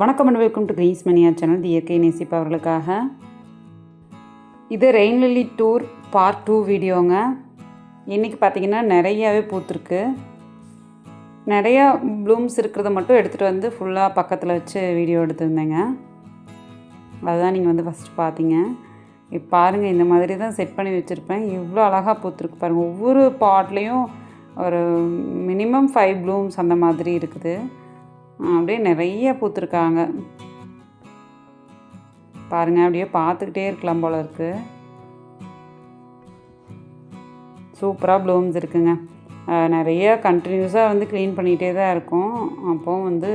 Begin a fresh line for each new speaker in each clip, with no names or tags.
வணக்கம் and welcome to Green's மணியா channel. இயற்கை நேசிப்பவர்களுக்காக இது ரெயின் லில்லி டூர் பார்ட் 2 வீடியோங்க. இன்றைக்கி பார்த்திங்கன்னா நிறையாவே பூத்துருக்கு. நிறையா ப்ளூம்ஸ் இருக்கிறத மட்டும் எடுத்துகிட்டு வந்து ஃபுல்லாக பக்கத்தில் வச்சு வீடியோ எடுத்துருந்தேங்க. அதுதான் நீங்கள் வந்து ஃபஸ்ட்டு பார்த்தீங்க. இப்போ பாருங்கள், இந்த மாதிரி தான் செட் பண்ணி வச்சுருப்பேன். இவ்வளோ அழகாக பூத்துருக்கு பாருங்கள். ஒவ்வொரு பாட்லேயும் ஒரு மினிமம் 5 ப்ளூம்ஸ் அந்த மாதிரி இருக்குது. அப்படியே நிறைய பூத்துருக்காங்க பாருங்கள். அப்படியே பார்த்துக்கிட்டே இருக்கலாம் போல இருக்குது. சூப்பராக ப்ளூம்ஸ் இருக்குங்க. நிறைய கண்டினியூஸாக வந்து க்ளீன் பண்ணிகிட்டே தான் இருக்கும். அப்போ வந்து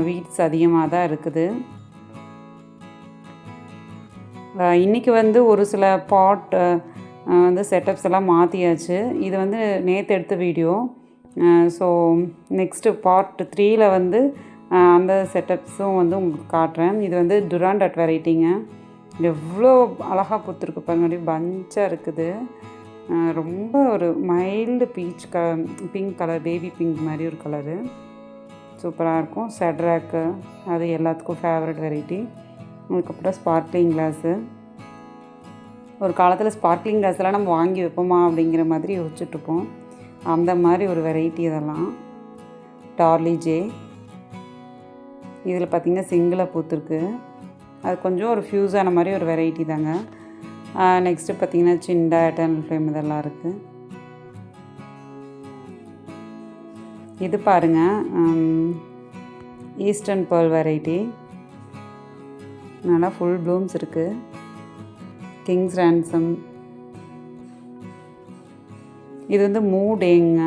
வீட்ஸ் அதிகமாக தான் இருக்குது. இன்றைக்கி வந்து ஒரு சில பாட் வந்து செட்டப்ஸ் எல்லாம் மாற்றியாச்சு. இது வந்து நேற்று எடுத்த வீடியோ. ஸோ நெக்ஸ்ட்டு பார்ட் 3ல் வந்து அந்த செட்டப்ஸும் வந்து உங்களுக்கு காட்டுறேன். இது வந்து டுராண்டட் வெரைட்டிங்க. எவ்வளோ அழகாக பூத்துருக்கு பாருங்க. அப்படியே பஞ்சாக இருக்குது. ரொம்ப ஒரு mild pink colour, baby pink மாதிரி ஒரு கலரு. சூப்பராக இருக்கும். செட்ராக்கு அது எல்லாத்துக்கும் ஃபேவரட் வெரைட்டி. அதுக்கப்புறம் ஸ்பார்க்லிங் கிளாஸு. ஒரு காலத்தில் ஸ்பார்க்லிங் கிளாஸ்லாம் நம்ம வாங்கி வைப்போமா அப்படிங்கிற மாதிரி யோசிச்சுட்ருப்போம். அந்த மாதிரி ஒரு வெரைட்டி இதெல்லாம். டார்லி ஜே. இதில் பார்த்திங்கன்னா சிங்கிளாக பூத்துருக்கு. அது கொஞ்சம் ஒரு ஃப்யூஸான மாதிரி ஒரு வெரைட்டி தாங்க. நெக்ஸ்ட்டு பார்த்திங்கன்னா சிண்டா, எட்டர்னல் ஃப்ளேம் இதெல்லாம் இருக்குது. இது பாருங்கள், ஈஸ்டர்ன் பேர்ல் வெரைட்டி. நல்லா ஃபுல் ப்ளூம்ஸ் இருக்குது. Kings ransom. இது வந்து மூடேங்க.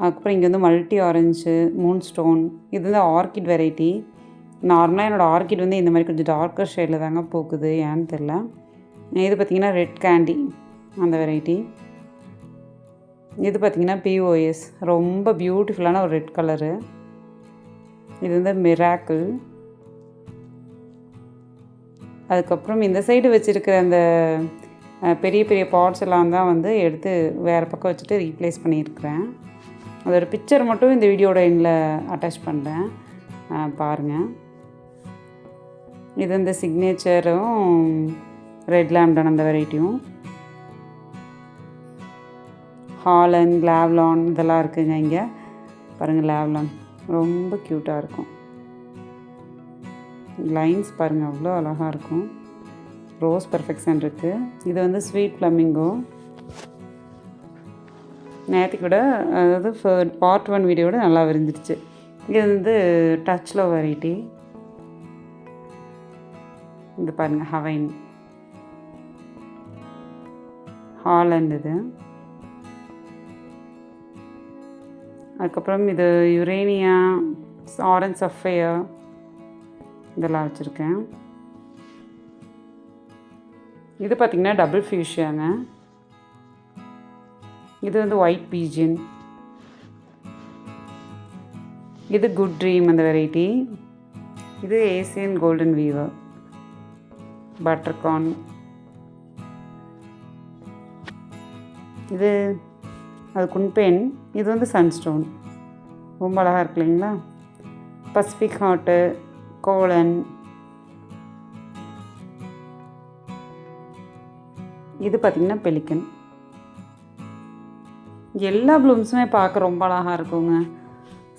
அதுக்கப்புறம் இங்கே வந்து மல்டி ஆரஞ்சு, மூன் ஸ்டோன். இது வந்து ஆர்கிட் வெரைட்டி. நார்மலாக என்னோடய ஆர்கிட் வந்து இந்த மாதிரி கொஞ்சம் டார்க்கர் ஷேடில் தாங்க பூக்குது, ஏன்னு தெரில. இது பார்த்திங்கன்னா ரெட் கேண்டி அந்த வெரைட்டி. இது பார்த்திங்கன்னா POS, ரொம்ப பியூட்டிஃபுல்லான ஒரு ரெட் கலரு. இது வந்து மிராக்கிள். அதுக்கப்புறம் இந்த சைடு வச்சுருக்கிற அந்த பெரிய பெரிய பாட்ஸ் எல்லாம் தான் வந்து எடுத்து வேறு பக்கம் வச்சுட்டு ரீப்ளேஸ் பண்ணியிருக்கிறேன். அதோட பிக்சர் மட்டும் இந்த வீடியோட எண்டில் அட்டாச் பண்ணுறேன், பாருங்கள். இது இந்த சிக்னேச்சரும் ரெட் லேம்டன் அந்த வெரைட்டியும். ஹாலண்ட், லாவ்லான் இதெல்லாம் இருக்குதுங்க. இங்கே பாருங்கள், லாவ்லான் ரொம்ப க்யூட்டாக இருக்கும். லைன்ஸ் பாருங்கள், அவ்வளோ அழகாக இருக்கும். ரோஸ் பெர்ஃபெக்ஷன் இருக்குது. இது வந்து ஸ்வீட் ஃப்ளமிங்கோ. நேற்றுக்கு விட, அதாவது பார்ட் 1 வீடியோட நல்லா விரிஞ்சிருச்சு. இது வந்து டச்சில் வெரைட்டி. இது பாருங்கள், ஹவைன், ஹாலண்ட். இது அதுக்கப்புறம் இது யுரேனியா, ஆரஞ்ச் சஃபையர் இதெல்லாம் வச்சுருக்கேன். இது பார்த்திங்கன்னா டபுள் ஃபியூஷியாங்க. இது வந்து ஒயிட் பீஜியன். இது குட் ட்ரீம் அந்த வெரைட்டி. இது ஏசியன் கோல்டன் வீவர், பட்டர்கார்ன். இது அது குன்பென். இது வந்து சன்ஸ்டோன். ரொம்ப அழகாக இருக்கு இல்லைங்களா. Pacific hot, colon. இது பார்த்திங்கன்னா பெலிக்கன். எல்லா ப்ளூம்ஸுமே பார்க்க ரொம்ப அழகாக இருக்குங்க.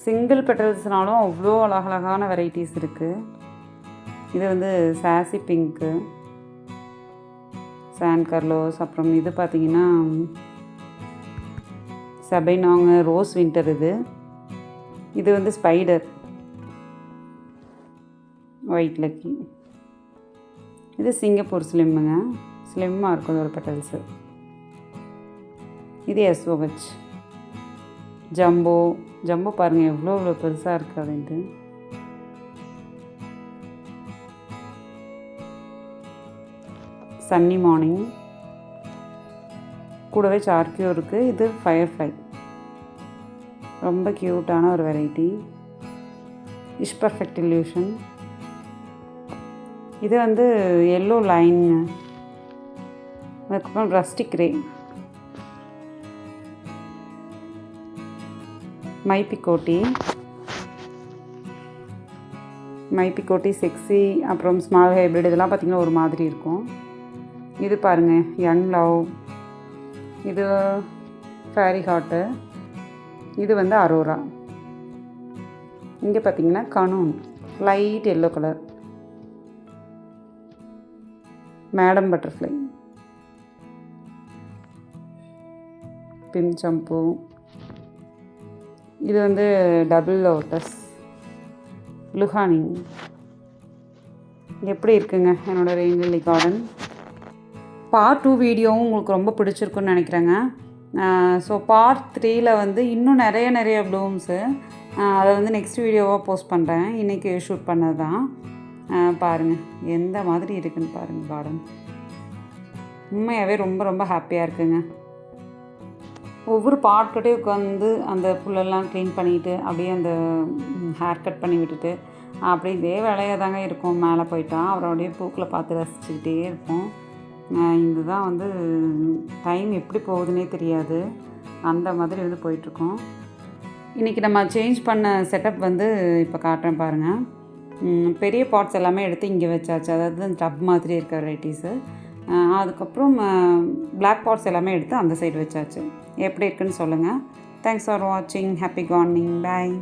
சிங்கிள் பெட்டல்ஸ்னாலும் அவ்வளோ அழகழகான வெரைட்டிஸ் இருக்குது. இது வந்து சாசி பிங்க்கு, சான் கார்லோஸ். அப்புறம் இது பார்த்திங்கன்னா சபைனாங்க, ரோஸ் வின்டர். இது வந்து ஸ்பைடர், ஒயிட் லக்கி. இது சிங்கப்பூர் ஸ்லிம்முங்க. ஸ்லிம்மாக இருக்கும் ஒரு பெட்டல்ஸு. இது SOH ஜம்போ. ஜம்போ பாருங்கள் எவ்வளோ பெருசாக இருக்குது அப்படின்ட்டு. சன்னி மார்னிங். கூடவே சார்க்கியோ இருக்குது. இது ஃபயர்ஃப்ளை, ரொம்ப க்யூட்டான ஒரு வெரைட்டி. இஷ் perfect illusion. இது வந்து எல்லோ லைனுங்க. அதுக்கப்புறம் ரஸ்டிக் கிரே, மைப்பிக்கோட்டி. மைப்பிக்கோட்டி செக்ஸி, அப்புறம் ஸ்மால் ஹைப்ரிட் இதெல்லாம் பார்த்திங்கன்னா ஒரு மாதிரி இருக்கும். இது பாருங்கள் யங் லவ், இது ஃபேரி ஹாட்டு, இது வந்து அரோரா. இங்கே பார்த்திங்கன்னா கனூன் light yellow colour, madam butterfly, பிம் சம்பு, இது வந்து டபுள் லோட்டஸ், லுஹானி. எப்படி இருக்குங்க என்னோடய ரெயின் லில்லி கார்டன். பார்ட் 2 வீடியோவும் உங்களுக்கு ரொம்ப பிடிச்சிருக்குன்னு நினைக்கிறேங்க. ஸோ பார்ட் 3ல் வந்து இன்னும் நிறைய ப்ளூம்ஸு, அதை வந்து நெக்ஸ்ட் வீடியோவாக போஸ்ட் பண்ணுறேன். இன்றைக்கி ஷூட் பண்ணது தான். பாருங்கள் எந்த மாதிரி இருக்குதுன்னு பாருங்கள் கார்டன். உண்மையாகவே ரொம்ப ஹாப்பியாக இருக்குங்க. ஒவ்வொரு பார்ட்கிட்டே உட்காந்து அந்த புல்லெல்லாம் க்ளீன் பண்ணிவிட்டு அப்படியே அந்த ஹேர் கட் பண்ணி விட்டுட்டு அப்படியே இதே வேலையாக தாங்க இருக்கும். மேலே போயிட்டா அவரோடைய பூக்களை பார்த்து ரசிச்சுக்கிட்டே இருப்போம். இதுதான் வந்து டைம் எப்படி போகுதுன்னே தெரியாது, அந்த மாதிரி வந்து போயிட்டுருக்கோம். இன்றைக்கி நம்ம சேஞ்ச் பண்ண செட்டப் வந்து இப்போ காட்டுறேன் பாருங்கள். பெரிய பாட்ஸ் எல்லாமே எடுத்து இங்கே வச்சாச்சு, அதாவது டப் மாதிரி இருக்க வெரைட்டிஸு. அதுக்கப்புறம் பிளாக் பாட்ஸ் எல்லாமே எடுத்து அந்த சைடு வச்சாச்சு. எப்படி இருக்குன்னு சொல்லுங்கள். தேங்க்ஸ் ஃபார் வாட்சிங். Happy gardening. பாய்.